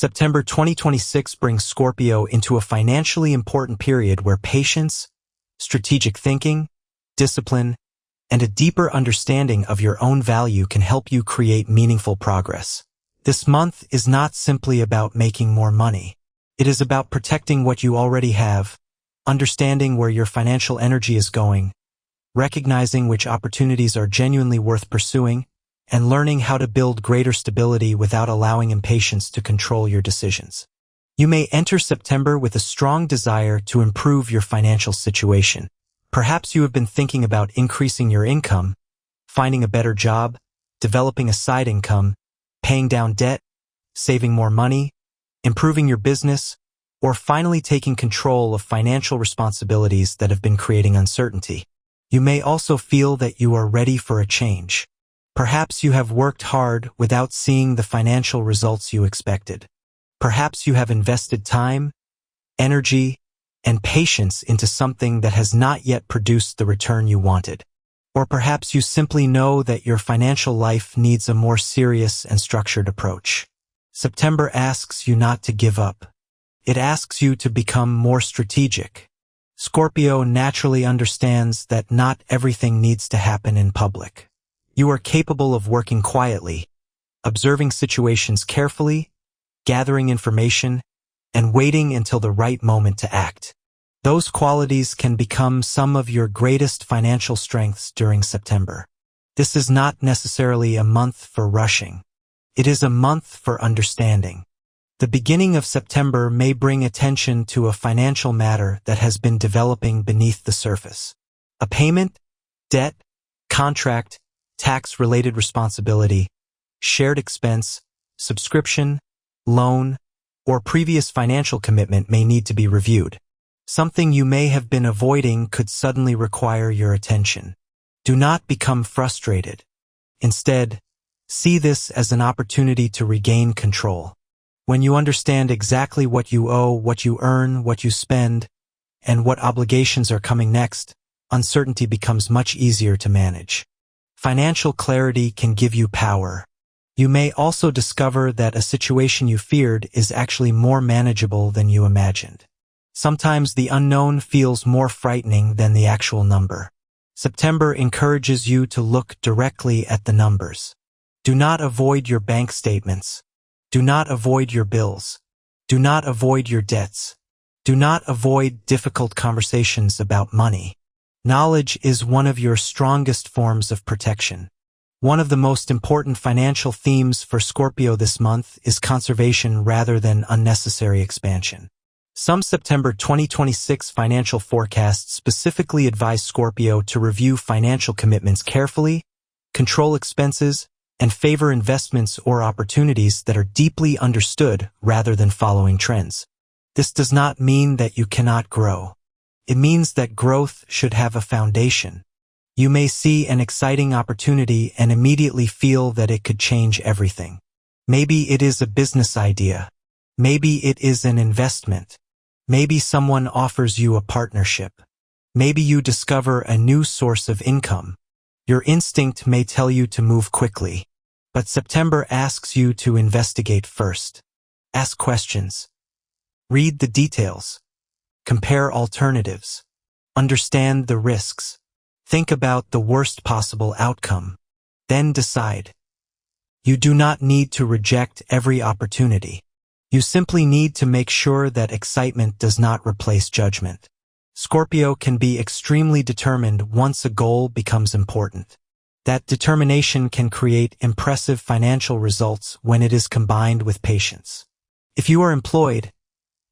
September 2026 brings Scorpio into a financially important period where patience, strategic thinking, discipline, and a deeper understanding of your own value can help you create meaningful progress. This month is not simply about making more money. It is about protecting what you already have, understanding where your financial energy is going, recognizing which opportunities are genuinely worth pursuing, and learning how to build greater stability without allowing impatience to control your decisions. You may enter September with a strong desire to improve your financial situation. Perhaps you have been thinking about increasing your income, finding a better job, developing a side income, paying down debt, saving more money, improving your business, or finally taking control of financial responsibilities that have been creating uncertainty. You may also feel that you are ready for a change. Perhaps you have worked hard without seeing the financial results you expected. Perhaps you have invested time, energy, and patience into something that has not yet produced the return you wanted. Or perhaps you simply know that your financial life needs a more serious and structured approach. September asks you not to give up. It asks you to become more strategic. Scorpio naturally understands that not everything needs to happen in public. You are capable of working quietly, observing situations carefully, gathering information, and waiting until the right moment to act. Those qualities can become some of your greatest financial strengths during September. This is not necessarily a month for rushing. It is a month for understanding. The beginning of September may bring attention to a financial matter that has been developing beneath the surface. A payment, debt, contract, tax-related responsibility, shared expense, subscription, loan, or previous financial commitment may need to be reviewed. Something you may have been avoiding could suddenly require your attention. Do not become frustrated. Instead, see this as an opportunity to regain control. When you understand exactly what you owe, what you earn, what you spend, and what obligations are coming next, uncertainty becomes much easier to manage. Financial clarity can give you power. You may also discover that a situation you feared is actually more manageable than you imagined. Sometimes the unknown feels more frightening than the actual number. September encourages you to look directly at the numbers. Do not avoid your bank statements. Do not avoid your bills. Do not avoid your debts. Do not avoid difficult conversations about money. Knowledge is one of your strongest forms of protection. One of the most important financial themes for Scorpio this month is conservation rather than unnecessary expansion. Some September 2026 financial forecasts specifically advise Scorpio to review financial commitments carefully, control expenses, and favor investments or opportunities that are deeply understood rather than following trends. This does not mean that you cannot grow. It means that growth should have a foundation. You may see an exciting opportunity and immediately feel that it could change everything. Maybe it is a business idea. Maybe it is an investment. Maybe someone offers you a partnership. Maybe you discover a new source of income. Your instinct may tell you to move quickly, but September asks you to investigate first. Ask questions. Read the details. Compare alternatives. Understand the risks. Think about the worst possible outcome. Then decide. You do not need to reject every opportunity. You simply need to make sure that excitement does not replace judgment. Scorpio can be extremely determined once a goal becomes important. That determination can create impressive financial results when it is combined with patience. If you are employed,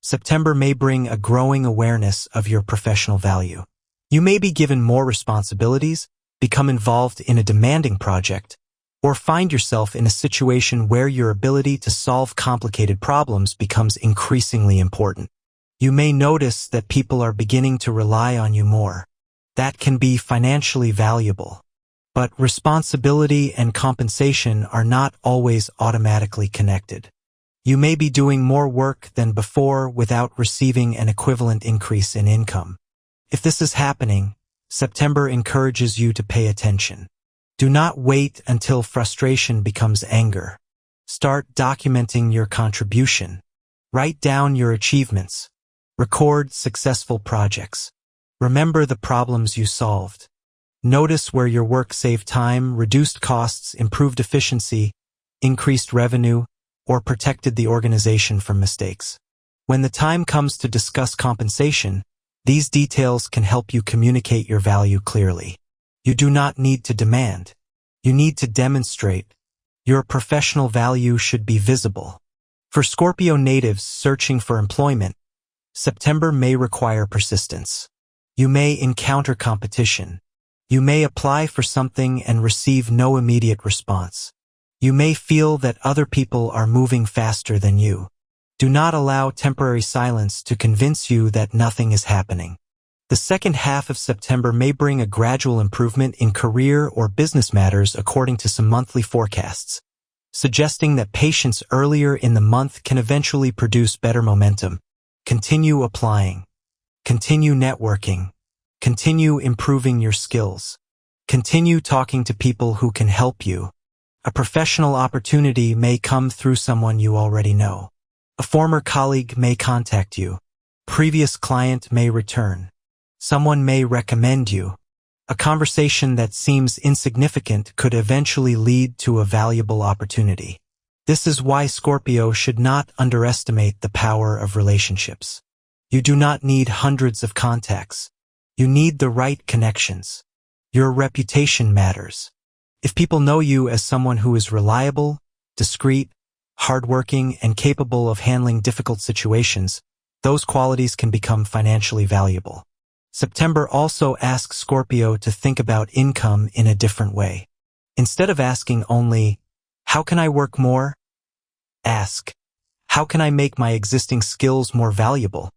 September may bring a growing awareness of your professional value. You may be given more responsibilities, become involved in a demanding project, or find yourself in a situation where your ability to solve complicated problems becomes increasingly important. You may notice that people are beginning to rely on you more. That can be financially valuable. But responsibility and compensation are not always automatically connected. You may be doing more work than before without receiving an equivalent increase in income. If this is happening, September encourages you to pay attention. Do not wait until frustration becomes anger. Start documenting your contribution. Write down your achievements. Record successful projects. Remember the problems you solved. Notice where your work saved time, reduced costs, improved efficiency, increased revenue, or protected the organization from mistakes. When the time comes to discuss compensation, these details can help you communicate your value clearly. You do not need to demand. You need to demonstrate. Your professional value should be visible. For Scorpio natives searching for employment, September may require persistence. You may encounter competition. You may apply for something and receive no immediate response. You may feel that other people are moving faster than you. Do not allow temporary silence to convince you that nothing is happening. The second half of September may bring a gradual improvement in career or business matters according to some monthly forecasts, suggesting that patience earlier in the month can eventually produce better momentum. Continue applying. Continue networking. Continue improving your skills. Continue talking to people who can help you. A professional opportunity may come through someone you already know. A former colleague may contact you. Previous client may return. Someone may recommend you. A conversation that seems insignificant could eventually lead to a valuable opportunity. This is why Scorpio should not underestimate the power of relationships. You do not need hundreds of contacts. You need the right connections. Your reputation matters. If people know you as someone who is reliable, discreet, hardworking, and capable of handling difficult situations, those qualities can become financially valuable. September also asks Scorpio to think about income in a different way. Instead of asking only, "How can I work more?" ask, "How can I make my existing skills more valuable?"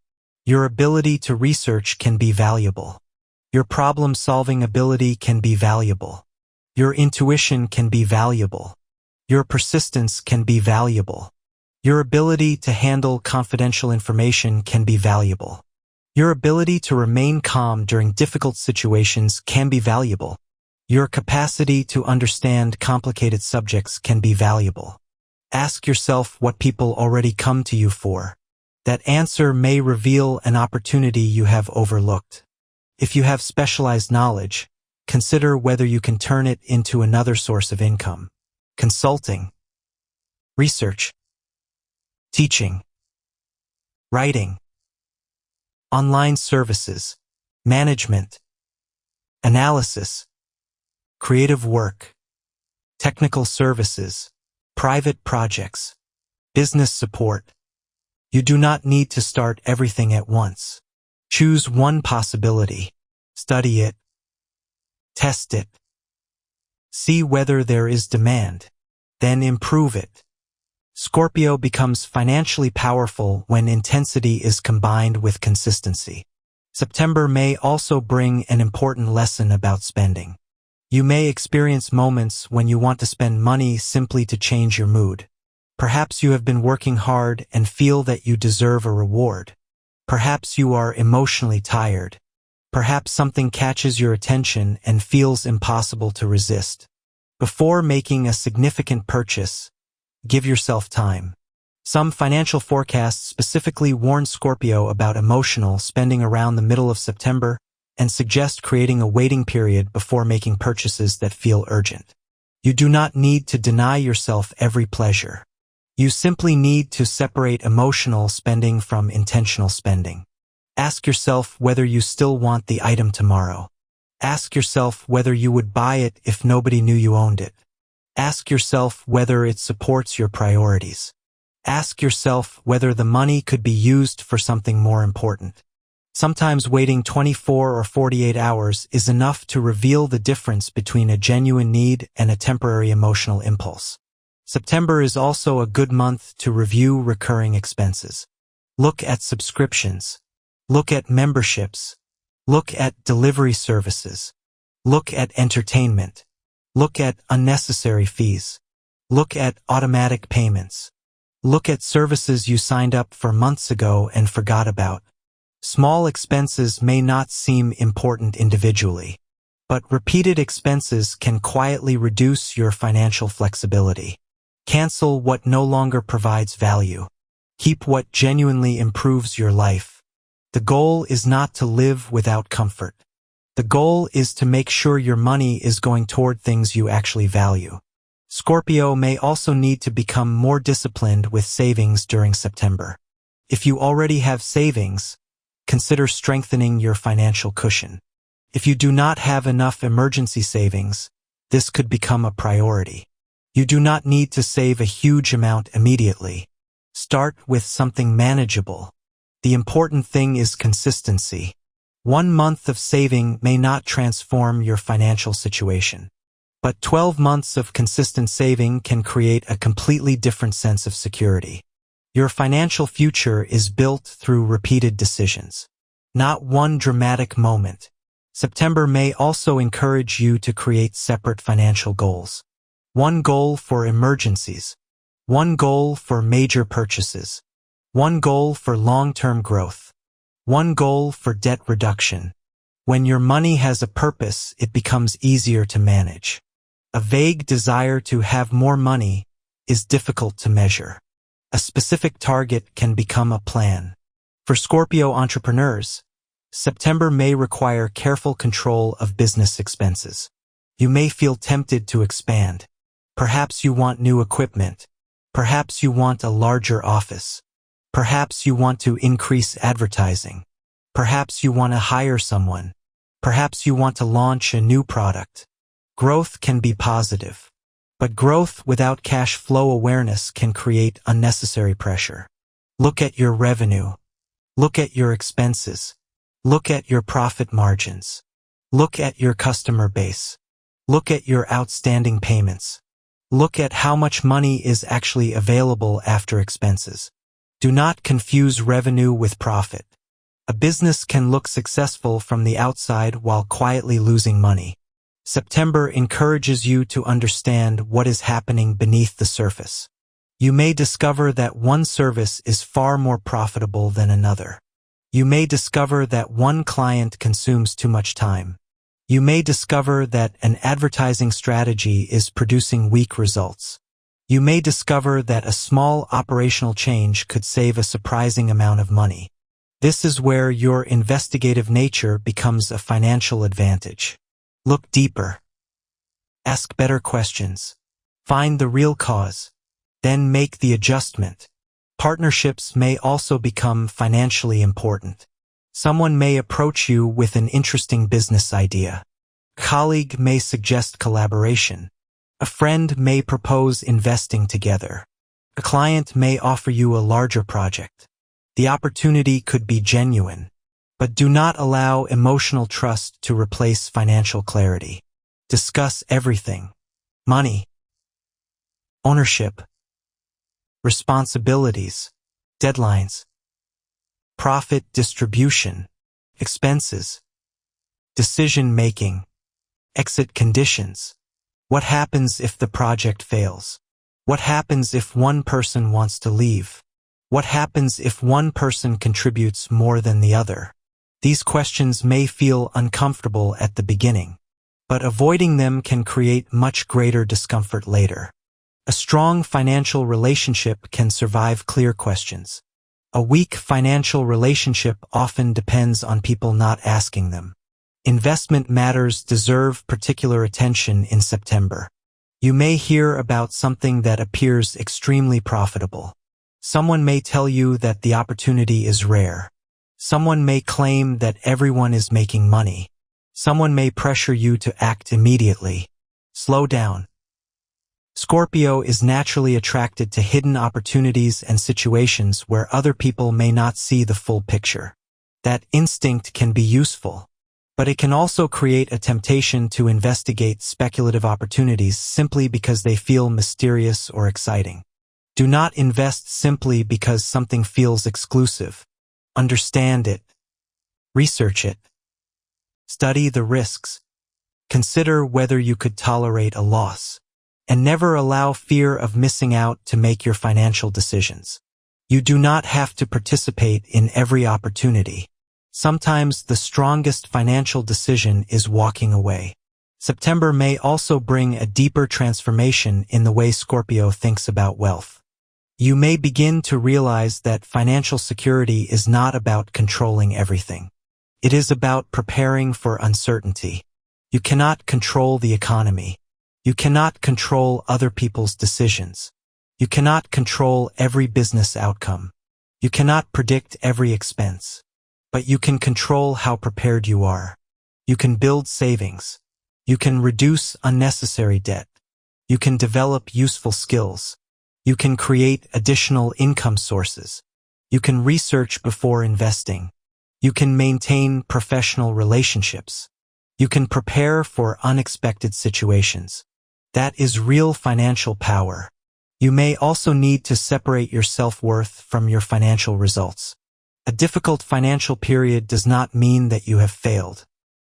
Your ability to research can be valuable. Your problem-solving ability can be valuable. Your intuition can be valuable. Your persistence can be valuable. Your ability to handle confidential information can be valuable. Your ability to remain calm during difficult situations can be valuable. Your capacity to understand complicated subjects can be valuable. Ask yourself what people already come to you for. That answer may reveal an opportunity you have overlooked. If you have specialized knowledge, consider whether you can turn it into another source of income. Consulting, research, teaching, writing, online services, management, analysis, creative work, technical services, private projects, business support. You do not need to start everything at once. Choose one possibility, study it, test it, see whether there is demand, then improve it. Scorpio becomes financially powerful when intensity is combined with consistency. September may also bring an important lesson about spending. You may experience moments when you want to spend money simply to change your mood. Perhaps you have been working hard and feel that you deserve a reward. Perhaps you are emotionally tired. Perhaps something catches your attention and feels impossible to resist. Before making a significant purchase, give yourself time. Some financial forecasts specifically warn Scorpio about emotional spending around the middle of September and suggest creating a waiting period before making purchases that feel urgent. You do not need to deny yourself every pleasure. You simply need to separate emotional spending from intentional spending. Ask yourself whether you still want the item tomorrow. Ask yourself whether you would buy it if nobody knew you owned it. Ask yourself whether it supports your priorities. Ask yourself whether the money could be used for something more important. Sometimes waiting 24 or 48 hours is enough to reveal the difference between a genuine need and a temporary emotional impulse. September is also a good month to review recurring expenses. Look at subscriptions. Look at memberships. Look at delivery services. Look at entertainment. Look at unnecessary fees. Look at automatic payments. Look at services you signed up for months ago and forgot about. Small expenses may not seem important individually, but repeated expenses can quietly reduce your financial flexibility. Cancel what no longer provides value. Keep what genuinely improves your life. The goal is not to live without comfort. The goal is to make sure your money is going toward things you actually value. Scorpio may also need to become more disciplined with savings during September. If you already have savings, consider strengthening your financial cushion. If you do not have enough emergency savings, this could become a priority. You do not need to save a huge amount immediately. Start with something manageable. The important thing is consistency. 1 month of saving may not transform your financial situation, but 12 months of consistent saving can create a completely different sense of security. Your financial future is built through repeated decisions, not one dramatic moment. September may also encourage you to create separate financial goals. One goal for emergencies, one goal for major purchases, one goal for long-term growth, one goal for debt reduction. When your money has a purpose, it becomes easier to manage. A vague desire to have more money is difficult to measure. A specific target can become a plan. For Scorpio entrepreneurs, September may require careful control of business expenses. You may feel tempted to expand. Perhaps you want new equipment. Perhaps you want a larger office. Perhaps you want to increase advertising. Perhaps you want to hire someone. Perhaps you want to launch a new product. Growth can be positive, but growth without cash flow awareness can create unnecessary pressure. Look at your revenue. Look at your expenses. Look at your profit margins. Look at your customer base. Look at your outstanding payments. Look at how much money is actually available after expenses. Do not confuse revenue with profit. A business can look successful from the outside while quietly losing money. September encourages you to understand what is happening beneath the surface. You may discover that one service is far more profitable than another. You may discover that one client consumes too much time. You may discover that an advertising strategy is producing weak results. You may discover that a small operational change could save a surprising amount of money. This is where your investigative nature becomes a financial advantage. Look deeper. Ask better questions. Find the real cause. Then make the adjustment. Partnerships may also become financially important. Someone may approach you with an interesting business idea. A colleague may suggest collaboration. A friend may propose investing together. A client may offer you a larger project. The opportunity could be genuine, but do not allow emotional trust to replace financial clarity. Discuss everything: money, ownership, responsibilities, deadlines, profit distribution, expenses, decision-making, exit conditions. What happens if the project fails? What happens if one person wants to leave? What happens if one person contributes more than the other? These questions may feel uncomfortable at the beginning, but avoiding them can create much greater discomfort later. A strong financial relationship can survive clear questions. A weak financial relationship often depends on people not asking them. Investment matters deserve particular attention in September. You may hear about something that appears extremely profitable. Someone may tell you that the opportunity is rare. Someone may claim that everyone is making money. Someone may pressure you to act immediately. Slow down. Scorpio is naturally attracted to hidden opportunities and situations where other people may not see the full picture. That instinct can be useful, but it can also create a temptation to investigate speculative opportunities simply because they feel mysterious or exciting. Do not invest simply because something feels exclusive. Understand it. Research it. Study the risks. Consider whether you could tolerate a loss. And never allow fear of missing out to make your financial decisions. You do not have to participate in every opportunity. Sometimes the strongest financial decision is walking away. September may also bring a deeper transformation in the way Scorpio thinks about wealth. You may begin to realize that financial security is not about controlling everything. It is about preparing for uncertainty. You cannot control the economy. You cannot control other people's decisions. You cannot control every business outcome. You cannot predict every expense. But you can control how prepared you are. You can build savings. You can reduce unnecessary debt. You can develop useful skills. You can create additional income sources. You can research before investing. You can maintain professional relationships. You can prepare for unexpected situations. That is real financial power. You may also need to separate your self-worth from your financial results. A difficult financial period does not mean that you have failed.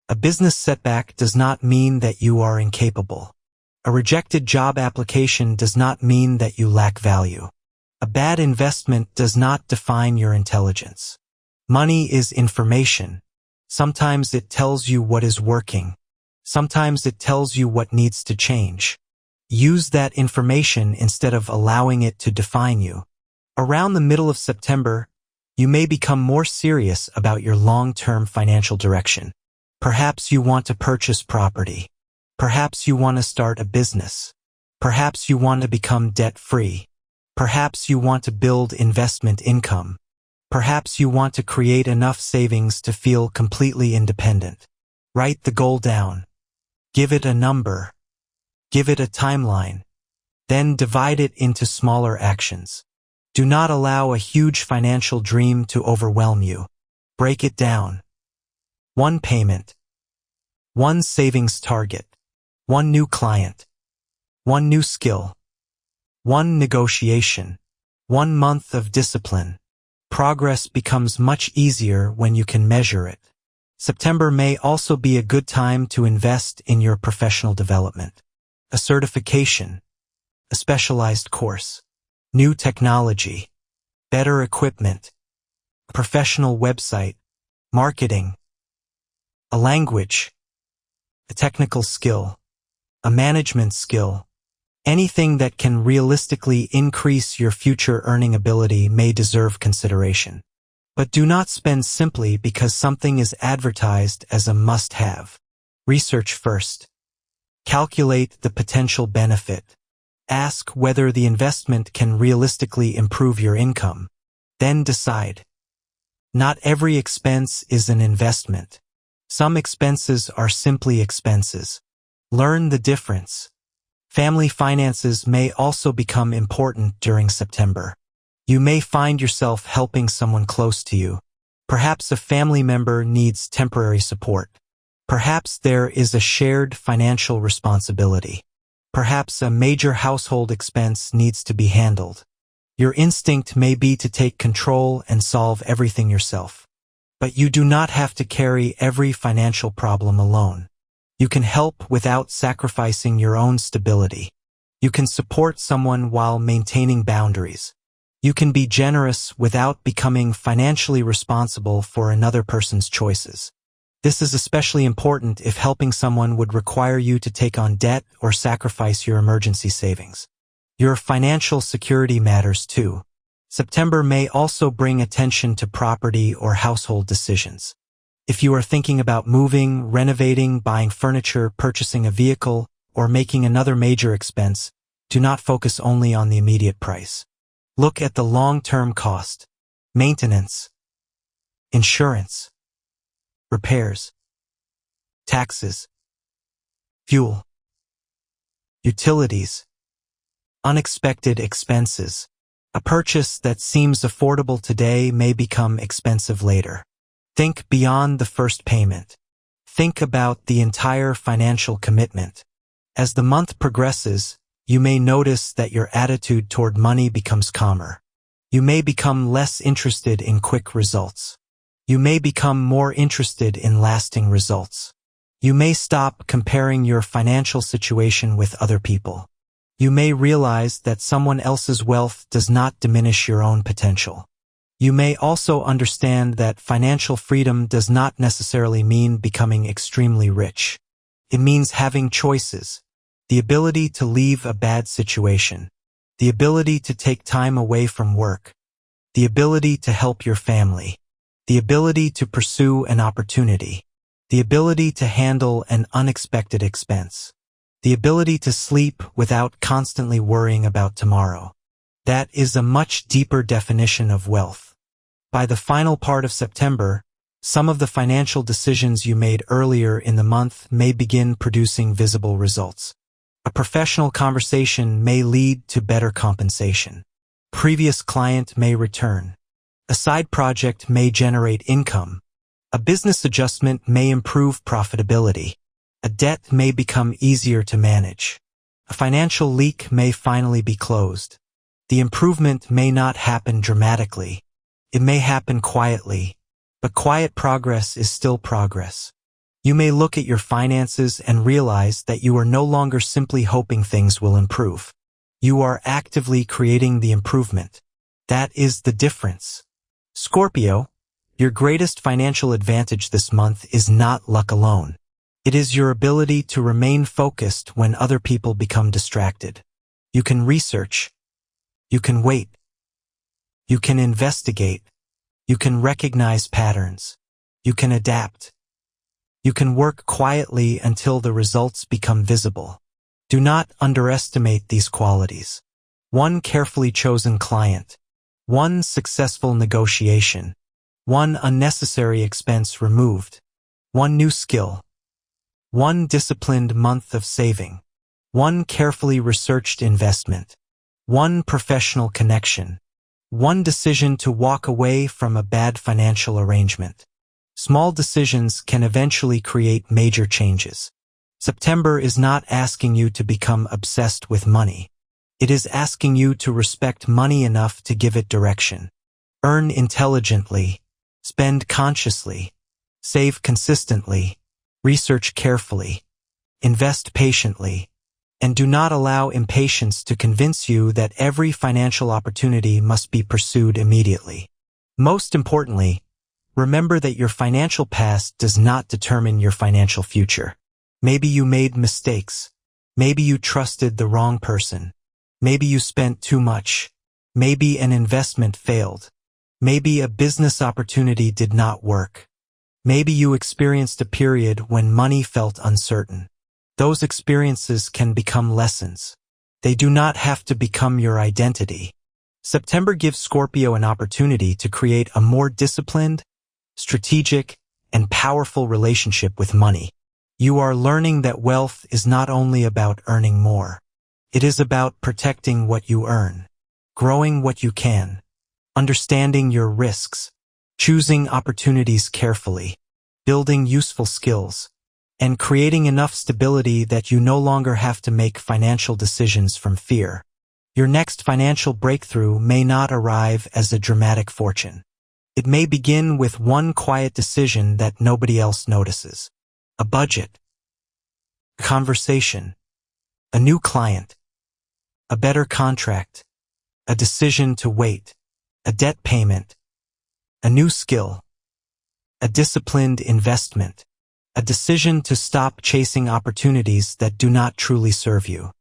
A business setback does not mean that you are incapable. A rejected job application does not mean that you lack value. A bad investment does not define your intelligence. Money is information. Sometimes it tells you what is working. Sometimes it tells you what needs to change. Use that information instead of allowing it to define you. Around the middle of September, you may become more serious about your long-term financial direction. Perhaps you want to purchase property. Perhaps you want to start a business. Perhaps you want to become debt-free. Perhaps you want to build investment income. Perhaps you want to create enough savings to feel completely independent. Write the goal down. Give it a number. Give it a timeline. Then divide it into smaller actions. Do not allow a huge financial dream to overwhelm you. Break it down. 1 payment. 1 savings target. 1 new client. 1 new skill. 1 negotiation. 1 month of discipline. Progress becomes much easier when you can measure it. September may also be a good time to invest in your professional development. A certification. A specialized course. New technology. Better equipment. A professional website. Marketing. A language. A technical skill. A management skill. Anything that can realistically increase your future earning ability may deserve consideration. But do not spend simply because something is advertised as a must-have. Research first. Calculate the potential benefit. Ask whether the investment can realistically improve your income. Then decide. Not every expense is an investment. Some expenses are simply expenses. Learn the difference. Family finances may also become important during September. You may find yourself helping someone close to you. Perhaps a family member needs temporary support. Perhaps there is a shared financial responsibility. Perhaps a major household expense needs to be handled. Your instinct may be to take control and solve everything yourself. But you do not have to carry every financial problem alone. You can help without sacrificing your own stability. You can support someone while maintaining boundaries. You can be generous without becoming financially responsible for another person's choices. This is especially important if helping someone would require you to take on debt or sacrifice your emergency savings. Your financial security matters too. September may also bring attention to property or household decisions. If you are thinking about moving, renovating, buying furniture, purchasing a vehicle, or making another major expense, do not focus only on the immediate price. Look at the long-term cost, maintenance, insurance, repairs, taxes, fuel, utilities, unexpected expenses. A purchase that seems affordable today may become expensive later. Think beyond the first payment. Think about the entire financial commitment. As the month progresses, you may notice that your attitude toward money becomes calmer. You may become less interested in quick results. You may become more interested in lasting results. You may stop comparing your financial situation with other people. You may realize that someone else's wealth does not diminish your own potential. You may also understand that financial freedom does not necessarily mean becoming extremely rich. It means having choices, the ability to leave a bad situation, the ability to take time away from work, the ability to help your family, the ability to pursue an opportunity, the ability to handle an unexpected expense, the ability to sleep without constantly worrying about tomorrow. That is a much deeper definition of wealth. By the final part of September, some of the financial decisions you made earlier in the month may begin producing visible results. A professional conversation may lead to better compensation. Previous client may return. A side project may generate income. A business adjustment may improve profitability. A debt may become easier to manage. A financial leak may finally be closed. The improvement may not happen dramatically. It may happen quietly, but quiet progress is still progress. You may look at your finances and realize that you are no longer simply hoping things will improve. You are actively creating the improvement. That is the difference. Scorpio, your greatest financial advantage this month is not luck alone. It is your ability to remain focused when other people become distracted. You can research. You can wait. You can investigate. You can recognize patterns. You can adapt. You can work quietly until the results become visible. Do not underestimate these qualities. One carefully chosen client, one successful negotiation, one unnecessary expense removed, one new skill, one disciplined month of saving, one carefully researched investment, one professional connection, one decision to walk away from a bad financial arrangement. Small decisions can eventually create major changes. September is not asking you to become obsessed with money. It is asking you to respect money enough to give it direction. Earn intelligently, spend consciously, save consistently, research carefully, invest patiently, and do not allow impatience to convince you that every financial opportunity must be pursued immediately. Most importantly, remember that your financial past does not determine your financial future. Maybe you made mistakes. Maybe you trusted the wrong person. Maybe you spent too much. Maybe an investment failed. Maybe a business opportunity did not work. Maybe you experienced a period when money felt uncertain. Those experiences can become lessons. They do not have to become your identity. September gives Scorpio an opportunity to create a more disciplined, strategic, and powerful relationship with money. You are learning that wealth is not only about earning more. It is about protecting what you earn, growing what you can, understanding your risks, choosing opportunities carefully, building useful skills, and creating enough stability that you no longer have to make financial decisions from fear. Your next financial breakthrough may not arrive as a dramatic fortune. It may begin with one quiet decision that nobody else notices. A budget, a conversation, a new client, a better contract, a decision to wait, a debt payment, a new skill, a disciplined investment, a decision to stop chasing opportunities that do not truly serve you.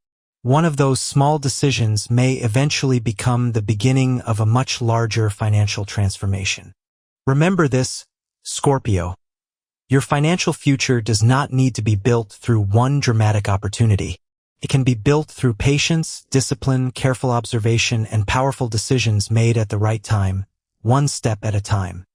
One of those small decisions may eventually become the beginning of a much larger financial transformation. Remember this, Scorpio. Your financial future does not need to be built through one dramatic opportunity. It can be built through patience, discipline, careful observation, and powerful decisions made at the right time, one step at a time.